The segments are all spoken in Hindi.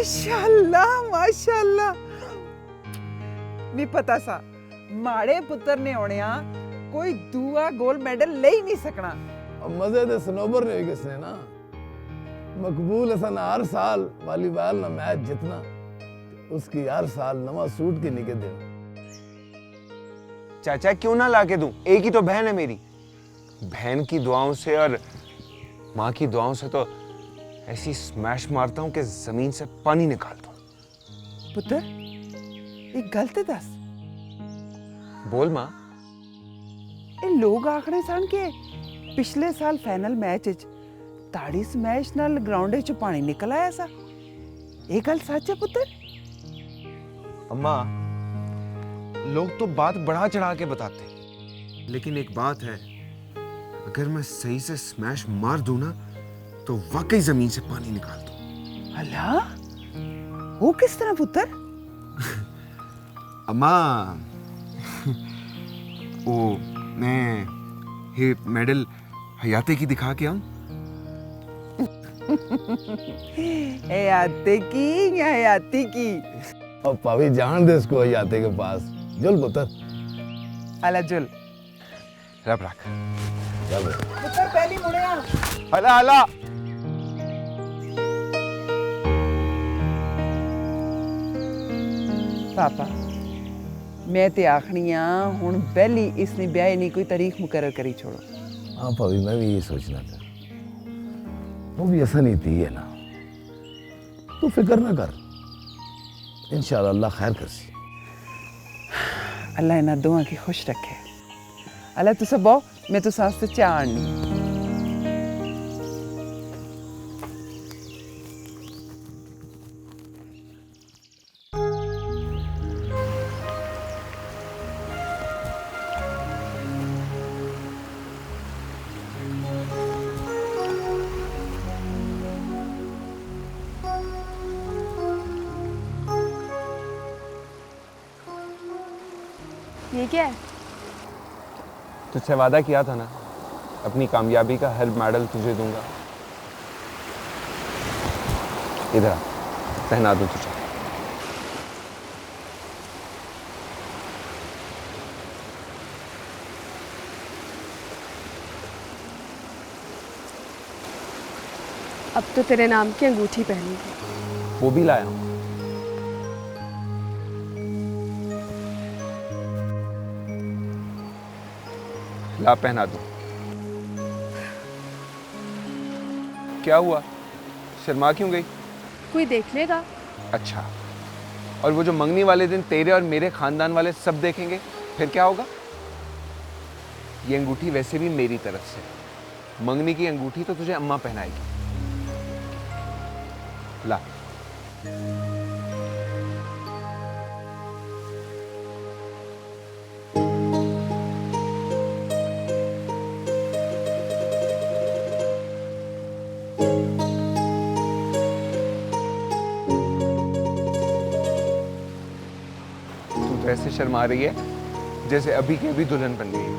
माशाअल्लाह माशाअल्लाह। नहीं पता सा माड़े पुत्र ने होने कोई दूआ गोल्ड मेडल ले ही नहीं सकना। अब मजे दे सनोबर ने हुई किसने ना मकबूल हसन हर साल वॉलीबॉल ना मैच जितना उसकी हर साल नवा सूट की निके दे। चाचा क्यों ना लाके दूं, एक ही तो बहन है मेरी। बहन की दुआओं से और माँ की दुआओं से तो ऐसी स्मैश मारता हूं कि जमीन से पानी निकाल दूं। पुत्र एक गलत दस बोल माँ। ये लोग आखने सन के पिछले साल फाइनल मैच विच ताड़ी स्मैश नाल ग्राउंड च पानी निकल आया सा। ये गल सच है पुत्र? अम्मा लोग तो बात बढ़ा चढ़ा के बताते हैं, लेकिन एक बात है, अगर मैं सही से स्मैश मार दूं ना तो वाकई जमीन से पानी निकाल दूं। अल्लाह, वो किस तरह पुत्र? अम्मा वो मैं ये मेडल हयाते की दिखा के आऊं? हयाते की या हयाती की? अब पावी जान दे इसको याते के पास जुल पुत्र। अला जुल रब रख पुत्र पहली मुड़िया। अला अला पापा मैं ते आखनिया हुन पहली इसने ब्याह नहीं कोई तारीख मुकर्रर करी छोड़ो। हाँ पावी मैं भी ये सोचना था, वो भी ऐसा नहीं थी है ना, तू फिक्र ना कर, इंशाल्लाह अल्लाह खैर करसी। अल्लाह इन्हां दोवां की खुश रखे। अल्लाह तुसा बहु मैं तो सास्ते चाह आनी। ये क्या है? तुझसे वादा किया था ना, अपनी कामयाबी का हर मेडल तुझे दूंगा। इधर आ, पहना दूं तुझे। अब तो तेरे नाम की अंगूठी पहनूंगी। वो भी लाया हूं। ला पहना दूं। क्या हुआ, शर्मा क्यों गई? कोई देख लेगा। अच्छा, और वो जो मंगनी वाले दिन तेरे और मेरे खानदान वाले सब देखेंगे, फिर क्या होगा? ये अंगूठी वैसे भी मेरी तरफ से, मंगनी की अंगूठी तो तुझे अम्मा पहनाएगी। ला। तू तो ऐसे शर्मा रही है जैसे अभी के अभी दुल्हन बन गई है।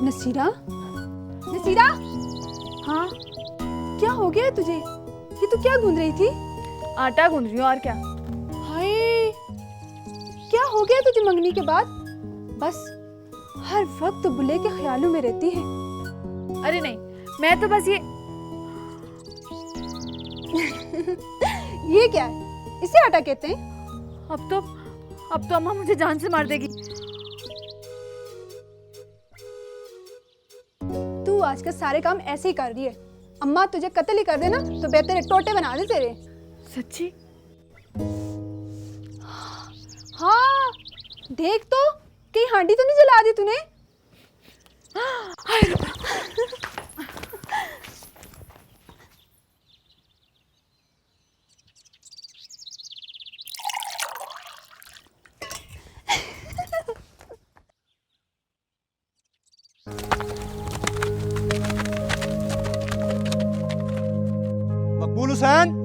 नसीरा, नसीरा, हाँ क्या हो गया है तुझे? ये तू क्या गूंद रही थी? आटा गूंद रही हूँ, और क्या। हाय, क्या हो गया तुझे मंगनी के बाद? बस हर वक्त तो बुल्ले के ख्यालों में रहती है। अरे नहीं, मैं तो बस ये ये क्या है? इसे आटा कहते हैं? अब तो अम्मा मुझे जान से मार देगी। तू आजकल सारे काम ऐसे ही कर रही है। अम्मा तुझे कत्ल ही कर देना तो बेहतर है टोटे बना दे तेरे। सच्ची? हाँ, देख तो कहीं हांडी तो नहीं जला दी तूने? मकबूल हुसैन,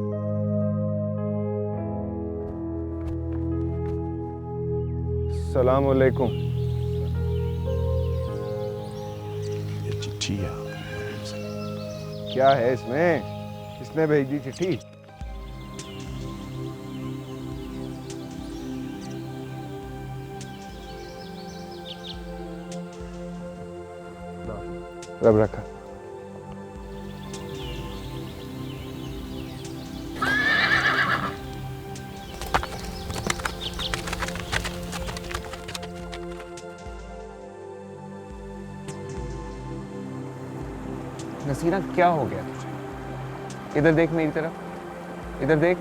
सलाम अलैकुम। ये चिट्ठी है। क्या है इसमें? किसने भेजी चिट्ठी? रब रखा। नसीरा, क्या हो गया तुझे? इधर देख मेरी तरफ, इधर देख।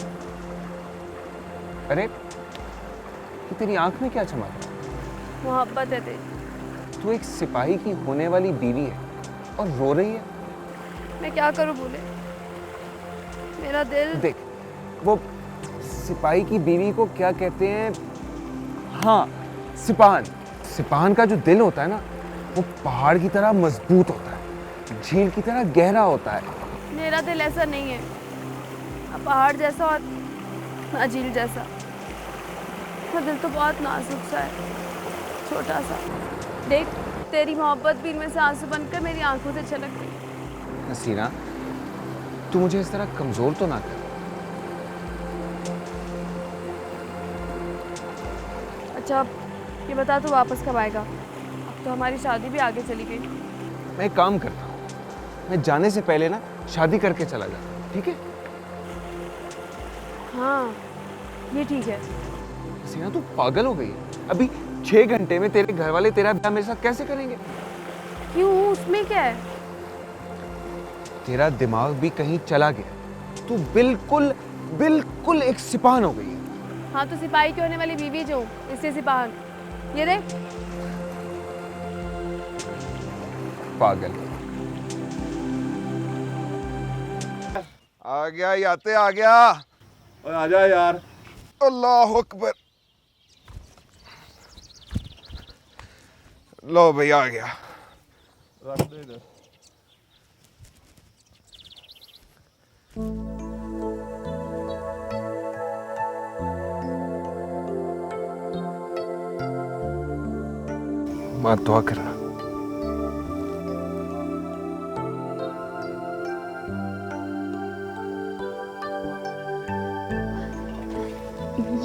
अरे कि तेरी आंख में क्या चमक रहा है? मोहब्बत है तेरी। तू एक सिपाही की होने वाली बीवी है और रो रही है। मैं क्या करूं बोले, मेरा दिल। देख, वो सिपाही की बीवी को क्या कहते हैं? हाँ, सिपाहन। सिपाहन का जो दिल होता है ना, वो पहाड़ की तरह मजबूत होता है, झील की तरह गहरा होता है। मेरा दिल ऐसा नहीं है, ना पहाड़ जैसा और ना झील जैसा। मेरा दिल तो बहुत नाजुक सा है, छोटा सा। देख, तेरी मोहब्बत भी इनमें से आंसू बनकर मेरी आंखों से छलक गई। नसीरा, तू मुझे इस तरह कमजोर तो ना कर। अच्छा, अब ये बता, तू वापस कब आएगा? अब तो हमारी शादी भी आगे चली गई। मैं एक काम करता हूँ, मैं जाने से पहले ना शादी करके चला जाता, ठीक है? हाँ, ये ठीक है। नसीरा, तू पागल हो गई है। अभी 6 घंटे में तेरे घर वाले तेरा ब्याह मेरे साथ कैसे करेंगे? क्यों, उसमें क्या है? तेरा दिमाग भी कहीं चला गया। तू बिल्कुल बिल्कुल एक सिपाहन हो गई है। हाँ, तो सिपाही की होने वाली बीवी जो, इससे सिपाहन। ये देख। पागल। आ गया याते, आ गया। और आ जा यार। अल्लाह अकबर। लो भाई, आ गया। रख दे इधर। माँ दुआ करना।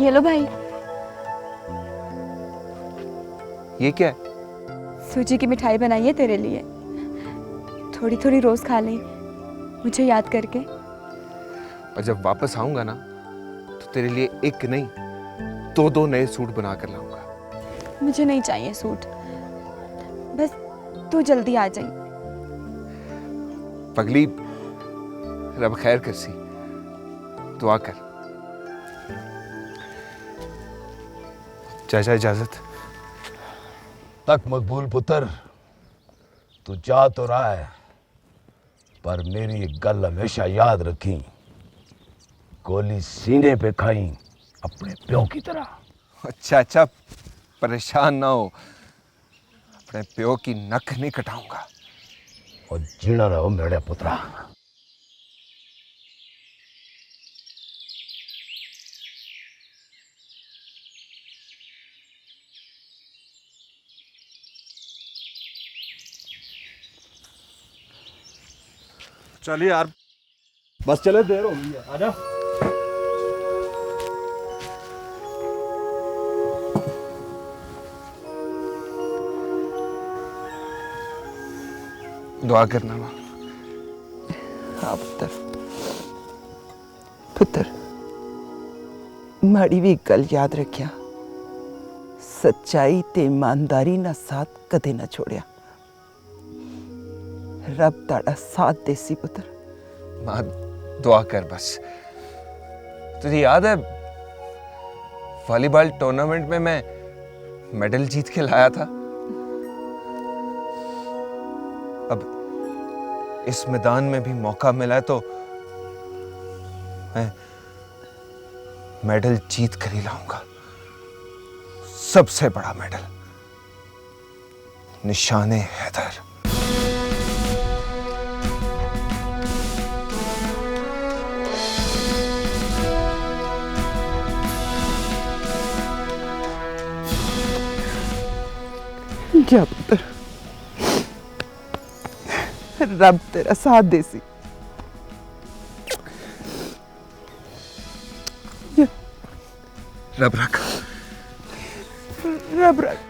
ये लो भाई। ये क्या है? सूजी की मिठाई बनाई है तेरे लिए। थोड़ी थोड़ी रोज खा ले, मुझे याद करके। और जब वापस आऊंगा ना, तो तेरे लिए एक नहीं, 2-2 नए सूट बना कर लाऊंगा। मुझे नहीं चाहिए सूट, बस तू जल्दी आ जाई। पगली, रब खैर करसी, दुआ कर। चाचा, इजाजत। तक मकबूल पुत्र, तू जा तो रहा है, पर मेरी एक गल हमेशा याद रखी, गोली सीने पे खाई अपने प्यो की तरह। चाचा, परेशान ना हो, अपने प्यो की नख नहीं कटाऊंगा। और जीना रहो मेरे पुत्रा। चल यार, बस चले, देर हो गई है, आजा। दुआ करना माँ। हाँ पुत्र, पुत्र माड़ी भी गल याद रखिया, सच्चाई ते ईमानदारी ना साथ कदे ना छोड़िया। रब ताड़ा साथ देसी पुत्र। माँ दुआ कर बस। तुझे याद है वॉलीबॉल टूर्नामेंट में मैं मेडल जीत के लाया था? अब इस मैदान में भी मौका मिला है तो मैं मेडल जीत कर ही लाऊंगा। सबसे बड़ा मेडल, निशाने हैदर। जा पुत्र, रब तेरा साथ देसी। रब रख। रब रख।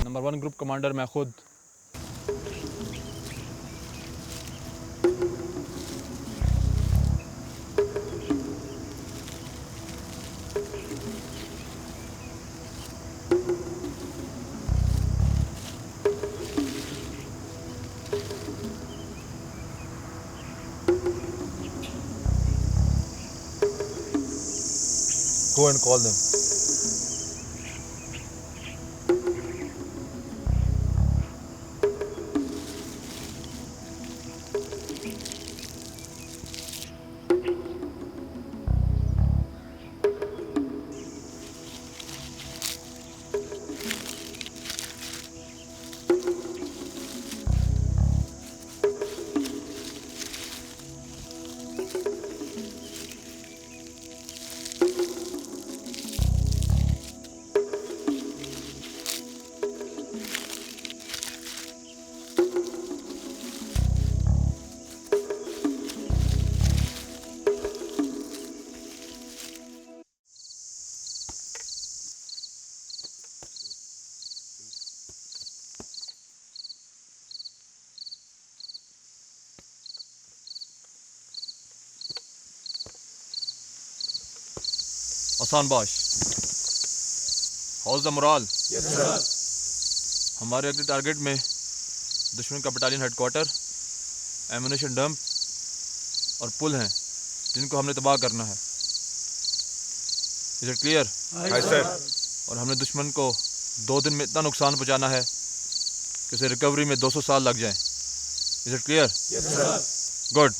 नंबर 1 ग्रुप कमांडर मैं खुद। Go and call them. Hassan Bash. How's the morale? Yes, sir. हमारे अगले टारगेट में दुश्मन का बटालियन हेडक्वार्टर, एमुनेशन डंप और पुल हैं जिनको हमने तबाह करना है। Is it clear? Hi sir. और हमने दुश्मन को 2 दिन में इतना नुकसान पहुंचाना है कि उसे रिकवरी में 200 साल लग जाएं। Is it clear? Yes sir. Good.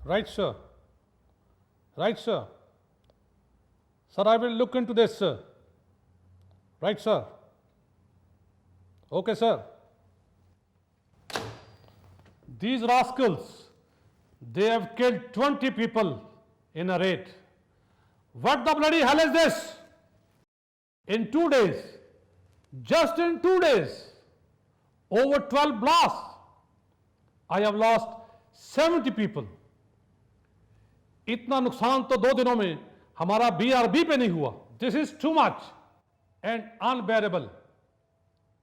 Right, sir. Right, sir. Sir, I will look into this, sir. Right, sir. Okay, sir. These rascals, they have killed 20 people in a raid. What the bloody hell is this? In 2 days, just in 2 days, over 12 blasts, I have lost 70 people. इतना नुकसान तो 2 दिनों में हमारा BRB पे नहीं हुआ. This is too much and unbearable.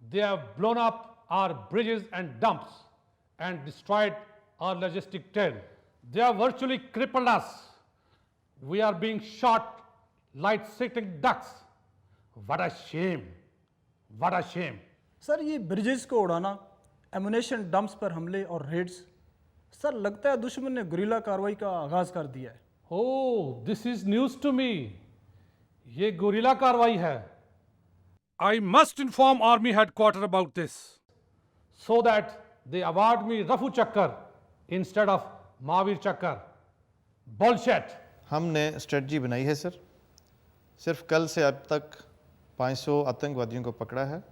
They have blown up our bridges and dumps and destroyed our logistic trail. They have virtually crippled us. We are being shot like sitting ducks. What a shame. What a shame. Sir ये ब्रिजेस को उड़ाना, एमुनेशन डंप्स पर हमले और रेड्स, सर लगता है दुश्मन ने गुरिल्ला कार्रवाई का आगाज कर दिया है. Oh, this is news to me. ये गुरिल्ला कार्रवाई है. I must inform Army Headquarters about this, so that they award me Rafu Chakkar instead of Mahavir Chakkar. Bullshit. हमने स्ट्रेटजी बनाई है सर. सिर्फ कल से अब तक 500 आतंकवादियों को पकड़ा है.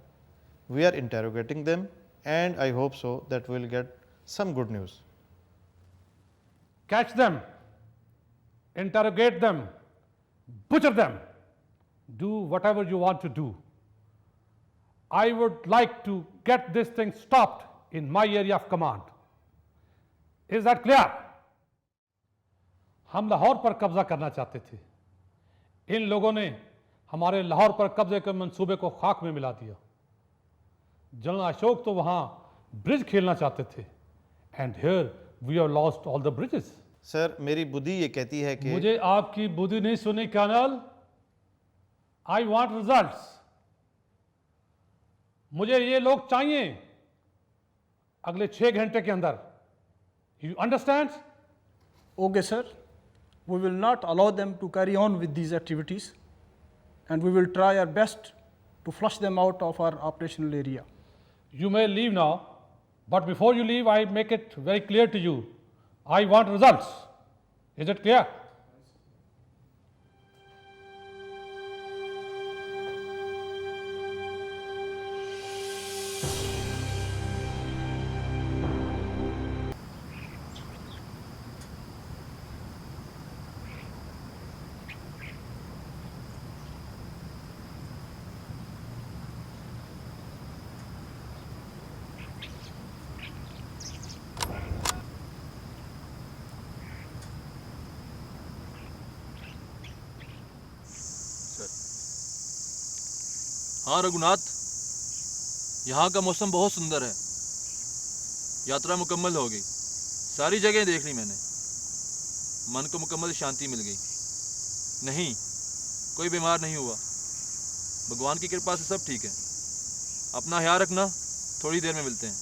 We are interrogating them and I hope so that we'll get some good news. Catch them, interrogate them, butcher them, do whatever you want to do. I would like to get this thing stopped in my area of command. Is that clear? हम लाहौर पर कब्जा करना चाहते थे. इन लोगों ने हमारे लाहौर पर कब्जे के मंसूबे को खाक में मिला दिया. जनरल अशोक तो वहां ब्रिज खेलना चाहते थे. And here we have lost all the bridges. Sir मेरी बुद्धि ये कहती है कि मुझे आपकी बुद्धि नहीं सुनी कर्नल. I want results. मुझे ये लोग चाहिए अगले 6 घंटे के अंदर. You understand? Okay sir, we will not allow them to carry on with these activities and we will try our best to flush them out of our operational area. You may leave now, but before you leave, I make it very clear to you. I want results. Is it clear? हाँ रघुनाथ, यहाँ का मौसम बहुत सुंदर है. यात्रा मुकम्मल हो गई. सारी जगह देख ली मैंने. मन को मुकम्मल शांति मिल गई. नहीं, कोई बीमार नहीं हुआ. भगवान की कृपा से सब ठीक है. अपना ख्याल रखना. थोड़ी देर में मिलते हैं.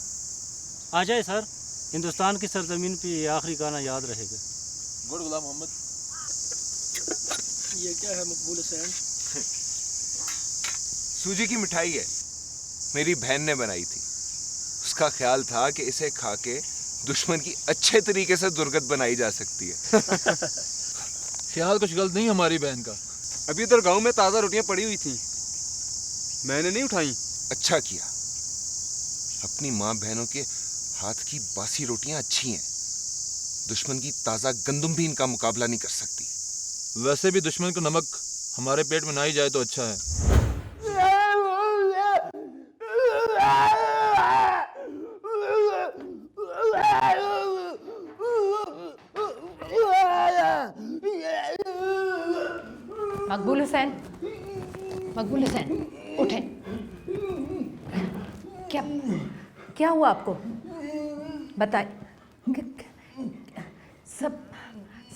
आ जाए सर. हिंदुस्तान की सरजमीन पे ये आखिरी गाना याद रहेगा. गुड गुलाम मोहम्मद. ये क्या है मकबूल हुसैन? सूजी की मिठाई है, मेरी बहन ने बनाई थी. उसका ख्याल था कि इसे खा के दुश्मन की अच्छे तरीके से दुर्गत बनाई जा सकती है. ख्याल कुछ गलत नहीं हमारी बहन का. अभी उधर गांव में ताज़ा रोटियां पड़ी हुई थी, मैंने नहीं उठाई. अच्छा किया. अपनी माँ बहनों के हाथ की बासी रोटियां अच्छी हैं. दुश्मन की ताज़ा गंदुम भी इनका मुकाबला नहीं कर सकती. वैसे भी दुश्मन को नमक हमारे पेट में ना ही जाए तो अच्छा है. मकबूल हुसैन, मकबूल हुसैन उठें. क्या क्या हुआ आपको? बताए. सब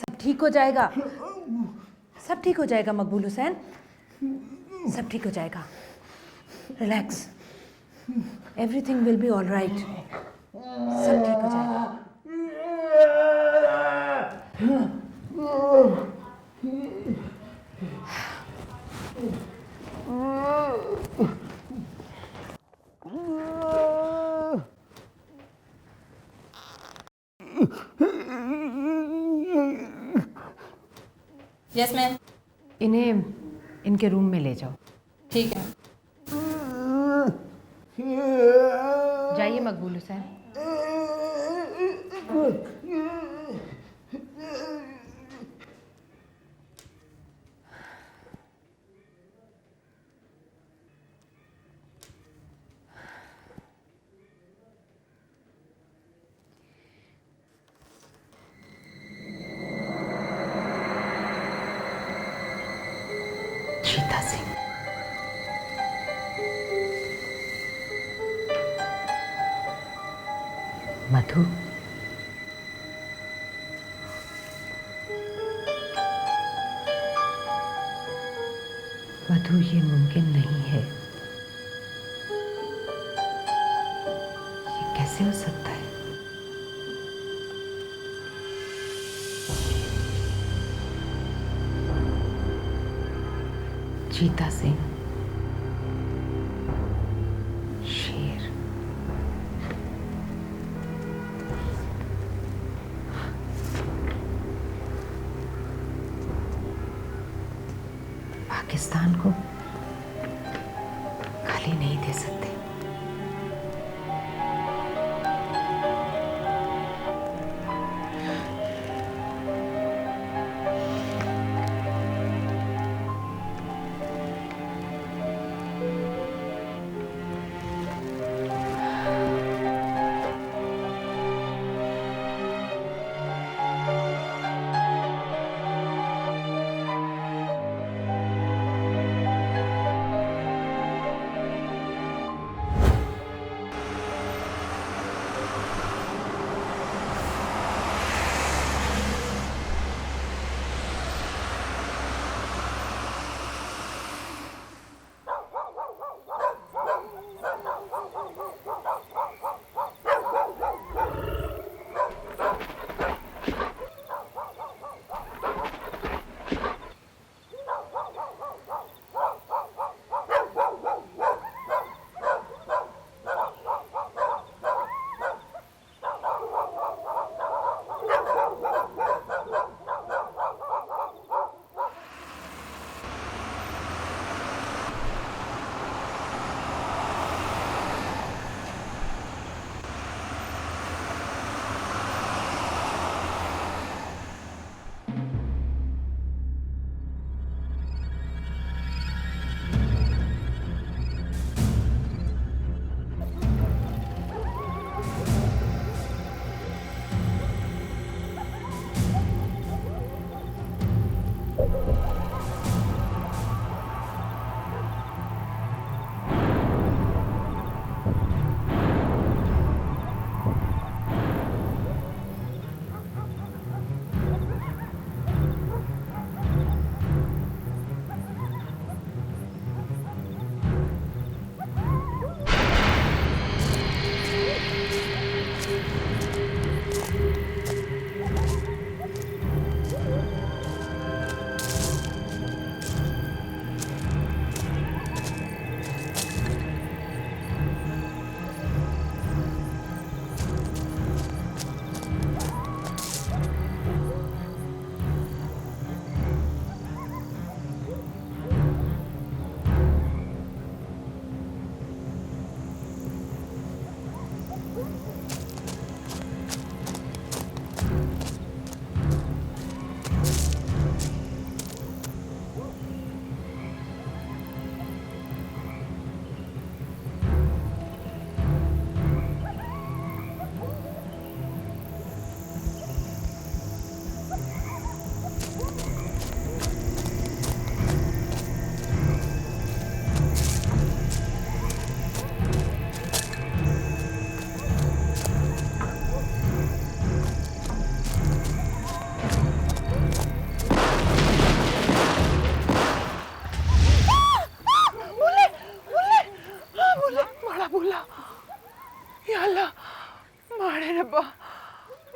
सब ठीक हो जाएगा. सब ठीक हो जाएगा मकबूल हुसैन. सब ठीक हो जाएगा. Relax. Everything will be all right. सब ठीक हो जाएगा. Yes ma'am. इन्हें इनके रूम में ले जाओ। ठीक है। जाइए मकबूल हुसैन। चीता सिंह। मधु। मधु, ये मुमकिन नहीं है। ये कैसे हो सकता है? चीता सिंह, शेर। पाकिस्तान को खाली नहीं दे सकते।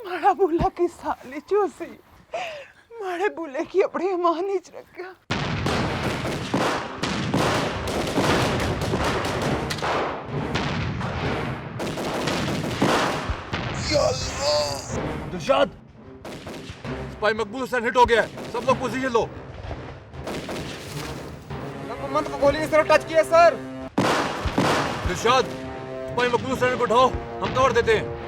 माड़ा बुला की साली चूसी माड़े बुले की अपनी मां नीच रखा। दिलशाद, स्पाई मकबूल हुसैन हिट हो गया है। सब लोग पोजीशन लो। मोहम्मद को गोली की तरफ टच किया सर। दिलशाद, भाई मकबूल हुसैन को उठाओ, हम कवर देते हैं।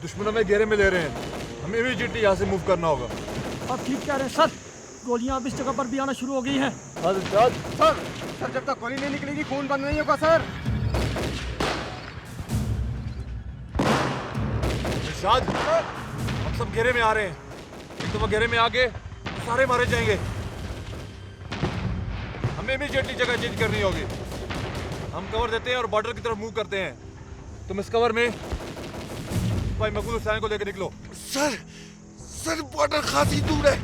दुश्मन हमें घेरे में ले रहे हैं, हमें इमीडिएटली यहाँ से मूव करना होगा। आप ठीक कह रहे हैं सर, गोलियां अब इस जगह पर भी आना शुरू हो गई हैं। सर जब तक गोली नहीं निकलेगी खून बंद नहीं होगा सर। दिलशाद, हम सब घेरे में आ रहे हैं। एक तो वो घेरे में आगे तो सारे मारे जाएंगे। हमें इमीडिएटली जगह चेंज करनी होगी। हम कवर देते हैं और बॉर्डर की तरफ मूव करते हैं। तुम इस कवर में भाई मकबूल हुसैन को लेकर निकलो। सर बॉर्डर खासी दूर है,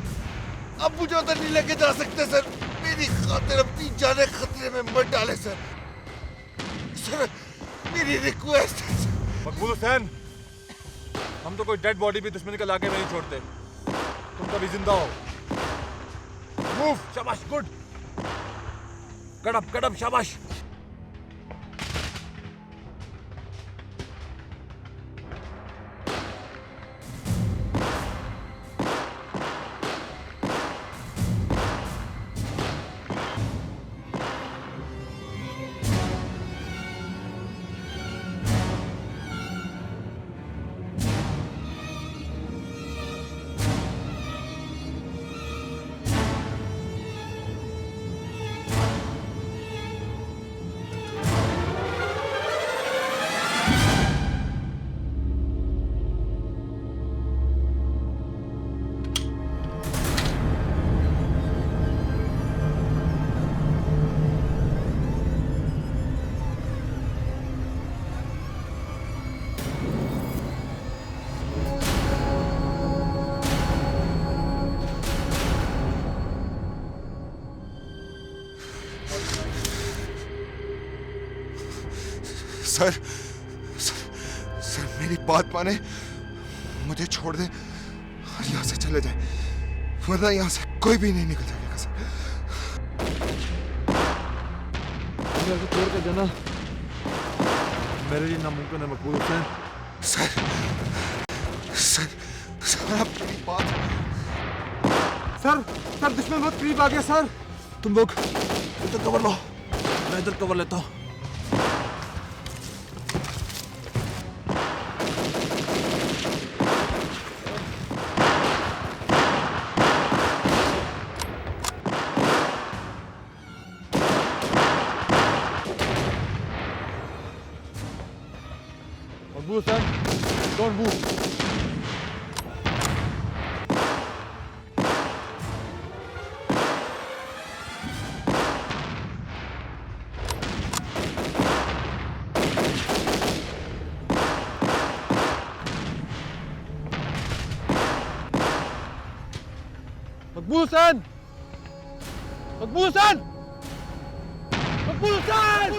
अब मुझे उधर नहीं लेके जा सकते सर। मेरी खातिर अपनी जाने खतरे में मत डाले सर। सर मेरी रिक्वेस्ट है सर। मकबूल हुसैन, हम तो कोई डेड बॉडी भी दुश्मन के इलाके में नहीं छोड़ते। तुम कभी जिंदा हो। मूव, शाबाश, गुड, कट अप, शाबाश। सर मेरी बात माने, मुझे छोड़ दे और यहाँ से चले जाए, वरना यहाँ से कोई भी नहीं निकल जाएगा सर। छोड़ के जाना मेरे लिए नामुमकिन है मकबूल हुसैन। सर आप मेरी बात। सर दुश्मन बहुत करीब आ गया सर। तुम लोग इधर कवर लो, मैं इधर कवर लेता हूँ। मकबूल Hussain, don't move. Maqbool Hussain, Maqbool Hussain, Maqbool Hussain.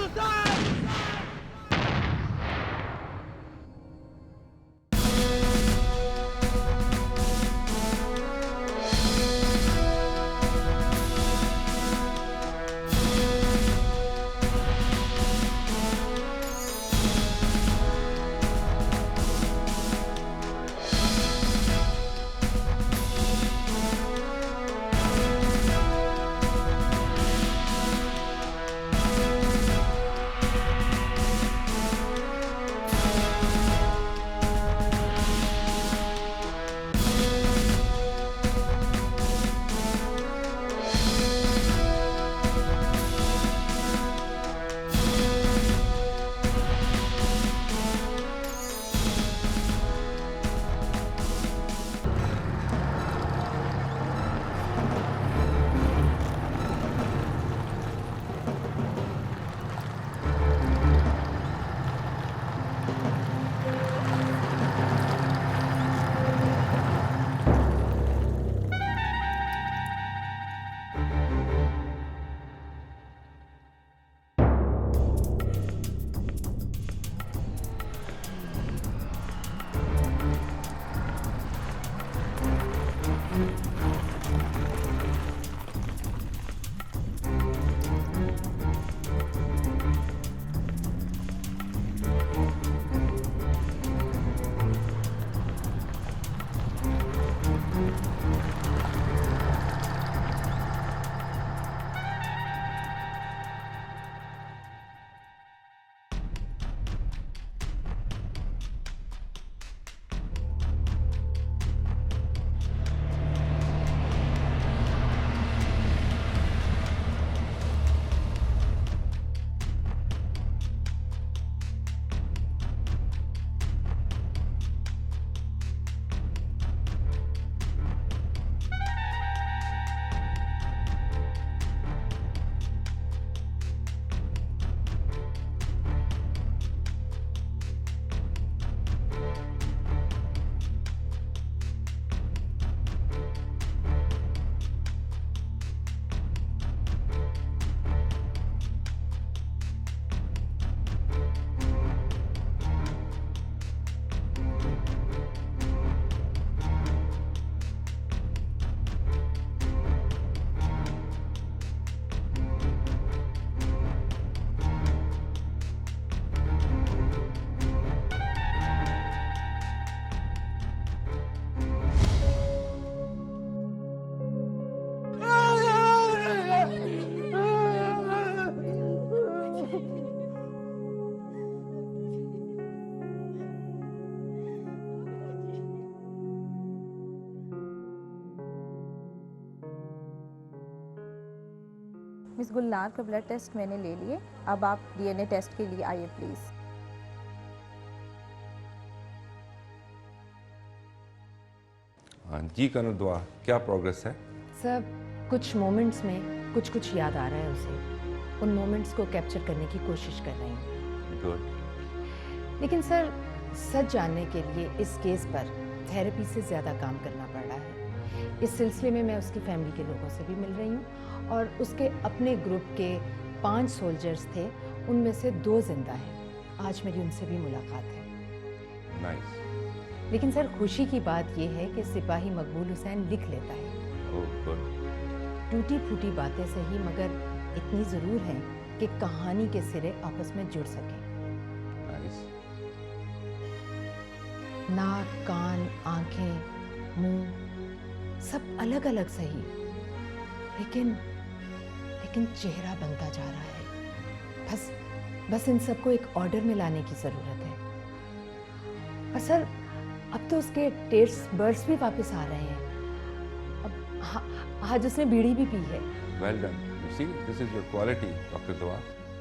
Miss Gulnar का ब्लड टेस्ट मैंने ले लिए, अब आप डीएनए टेस्ट के लिए आइए प्लीज़। हाँ जी कनर दुआ, क्या प्रोग्रेस है? सब कुछ मोमेंट्स में कुछ याद आ रहा है उसे, उन मोमेंट्स को कैप्चर करने की कोशिश कर रही हूँ। गुड। लेकिन सर, सच जानने के लिए इस केस पर थेरेपी से ज़्यादा काम करना पड़ रहा है। इस सिलसिले में मैं उसकी फैमिली के लोगों से भी मिल रही हूँ और उसके अपने ग्रुप के 5 सोल्जर्स थे, उनमें से 2 जिंदा हैं। आज मेरी उनसे भी मुलाकात है। नाइस। लेकिन सर, खुशी की बात यह है कि सिपाही मकबूल हुसैन लिख लेता है। Oh good. टूटी फूटी बातें सही, मगर इतनी ज़रूर है कि कहानी के सिरे आपस में जुड़ सके। नाइस। नाक, कान, आंखें, मुंह सब अलग अलग सही, लेकिन चेहरा बनता जा रहा है। बस इन सबको एक ऑर्डर में लाने की ज़रूरत है। और सर, अब तो उसके टेस्ट बर्ड्स भी वापस आ रहे हैं। अब आज उसने बीड़ी भी पी है। Well done. You see, this is your quality, Dr. Dua,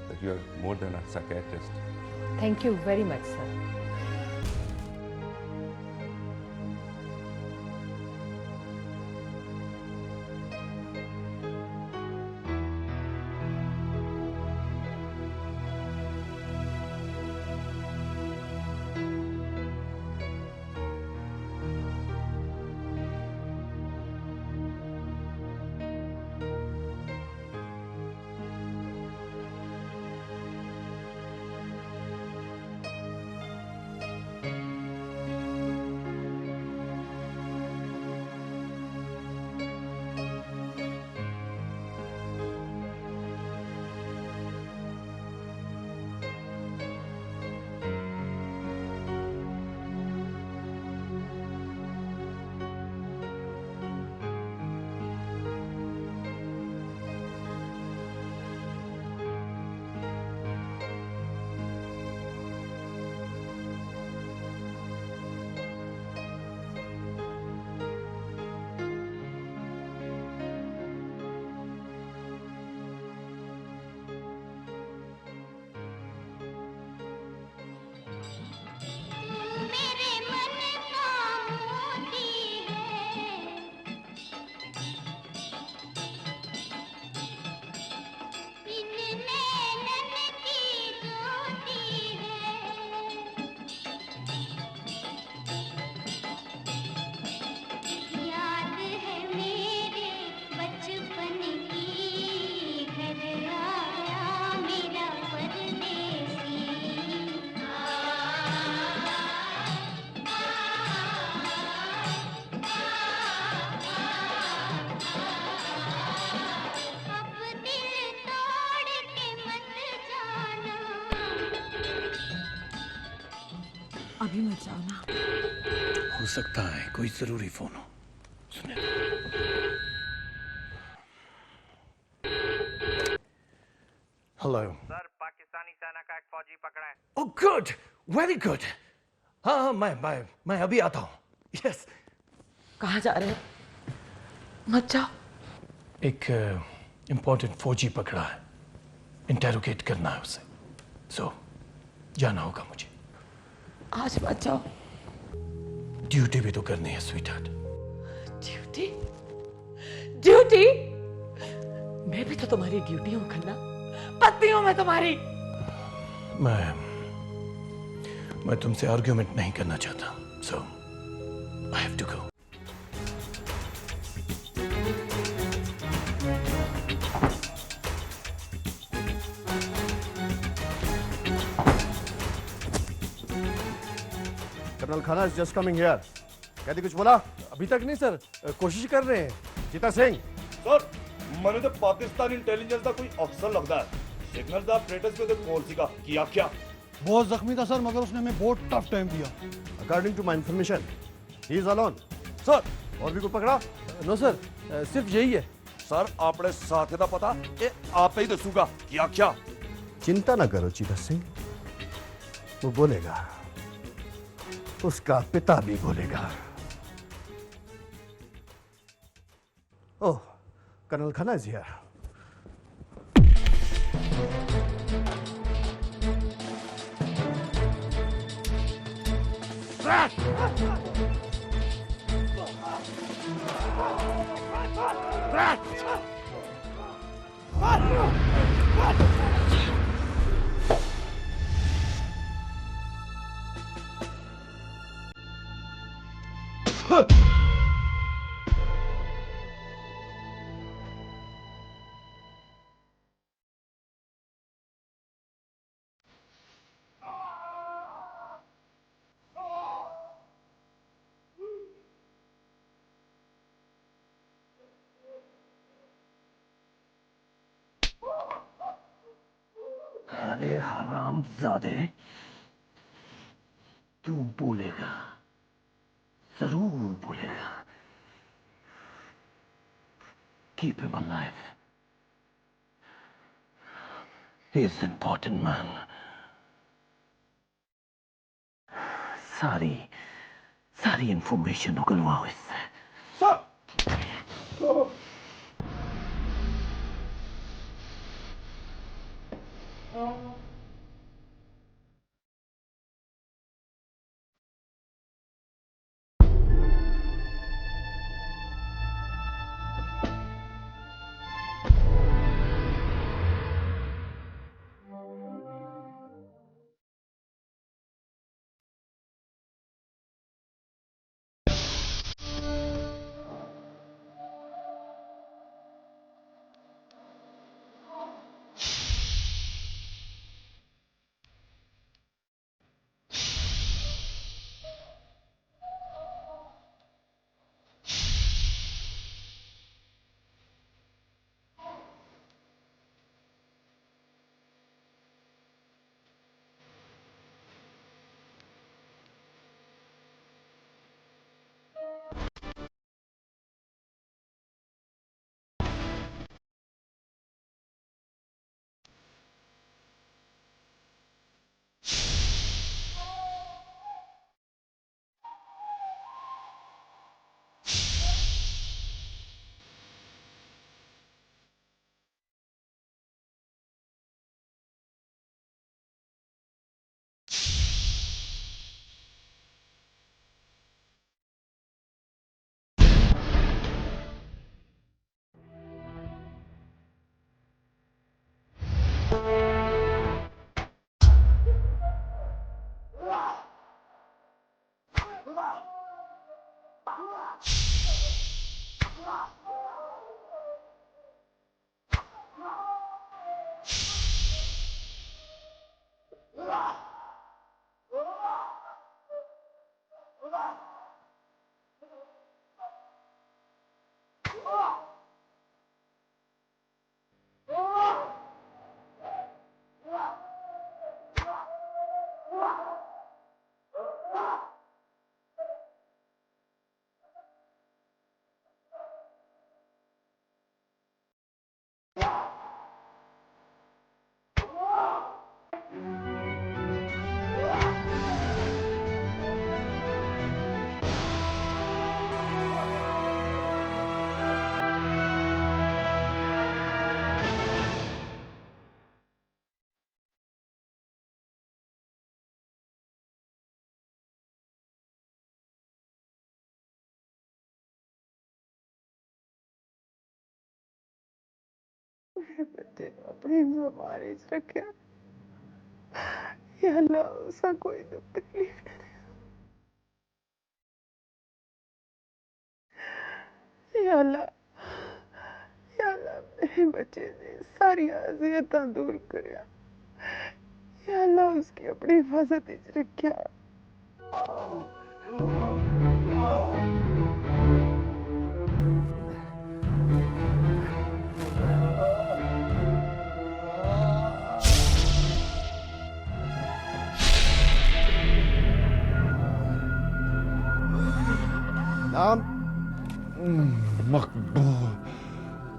that you are more than a psychiatrist. Thank you very much, sir. अभी मत जाओ ना। हो सकता है कोई जरूरी फोन हो। सुने। हेलो। सर, पाकिस्तानी सेना का एक फौजी पकड़ा है। Oh good, very good. हाँ हाँ, मैं अभी आता हूँ। यस। कहाँ जा रहे हो? मत जाओ। एक इम्पोर्टेंट फौजी पकड़ा है, इंटेरोगेट करना है उसे, सो जाना होगा मुझे। आज मत जाओ। ड्यूटी भी तो करनी है स्वीटहार्ट। ड्यूटी? ड्यूटी? मैं भी तो तुम्हारी ड्यूटी हूँ खन्ना, पत्नी हूँ मैं तुम्हारी। मैं तुमसे आर्ग्यूमेंट नहीं करना चाहता, so I have to go. Colonel Khanna is just coming here. कहती कुछ बोला? अभी तक नहीं सर, कोशिश कर रहे हैं। जीता सिंह सर, मैंने तो पाकिस्तान इंटेलिजेंस का कोई अफसर लगता है। सिग्नल दा ऑपरेटर्स पे तो कॉल सी का किया क्या? बहुत जख्मी था सर, मगर उसने हमें बहुत टफ टाइम दिया। According to my information he is alone. Sir, और भी कोई पकड़ा? नो सर, सिर्फ यही है। सर, आपने साथे दा पता ए आप ही दसूगा किया क्या? चिंता ना करो चीता सिंह, वो बोलेगा, उसका पिता भी बोलेगा। ओह, कर्नल खाना इज हियर। अरे हरामजादे, तू बोलेगा, जरूर बोलेगा। Keep him alive. He is an important man. सारी इंफॉर्मेशन उगलवाओ इससे। मेरे बच्चे अपनी जुबान च रखा। या अल्लाह उसका कोई दुख तकलीफ न दे। या अल्लाह मेरे बच्चे ने सारी अजियत दूर करया। या अल्लाह उसकी अपनी हिफाजत च रखा। नाम मकबूल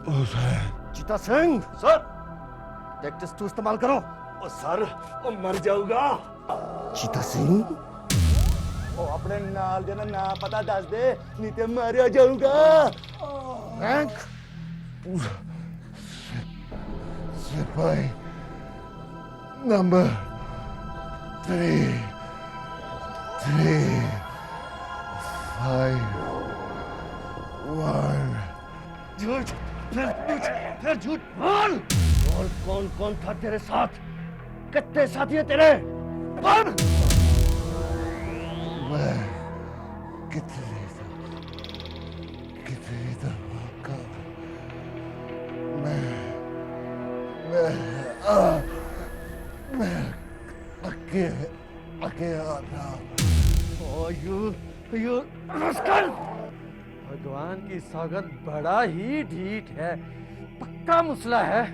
हुसैन। चीता सिंह सर, टेक्टिस 2 इस्तेमाल करो। ओ सर, ओ मर जाऊगा। चीता सिंह ओ अपने नाल जना ना पता दस दे, नहीं ते मारा जाऊगा। रैंक सिपाही नंबर 3 5 1। झूठ, फिर झूठ बोल। और कौन कौन था तेरे साथ? कितने साथी है तेरे? बोल। मैं कितनी दफा का मैं अकेला था। Oh, you rascal! भगवान की सौगंध बड़ा ही ढीठ है, पक्का मुसला है।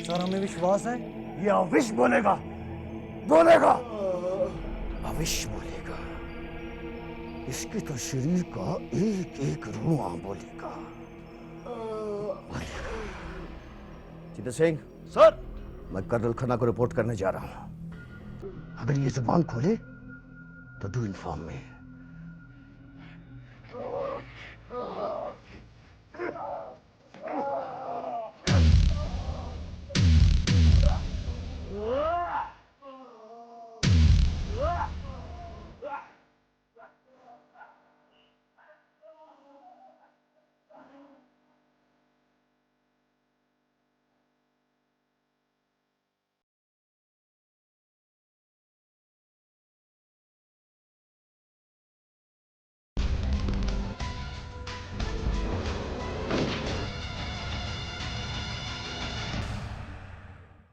सर हमें विश्वास है ये अविश बोलेगा। अविश बोलेगा। इसके तो शरीर का एक एक रुआ बोलेगा। चीता सिंह सर, मैं कर्नल खन्ना को रिपोर्ट करने जा रहा हूं। अगर ये जुबान खोले तो डू इन्फॉर्म मी।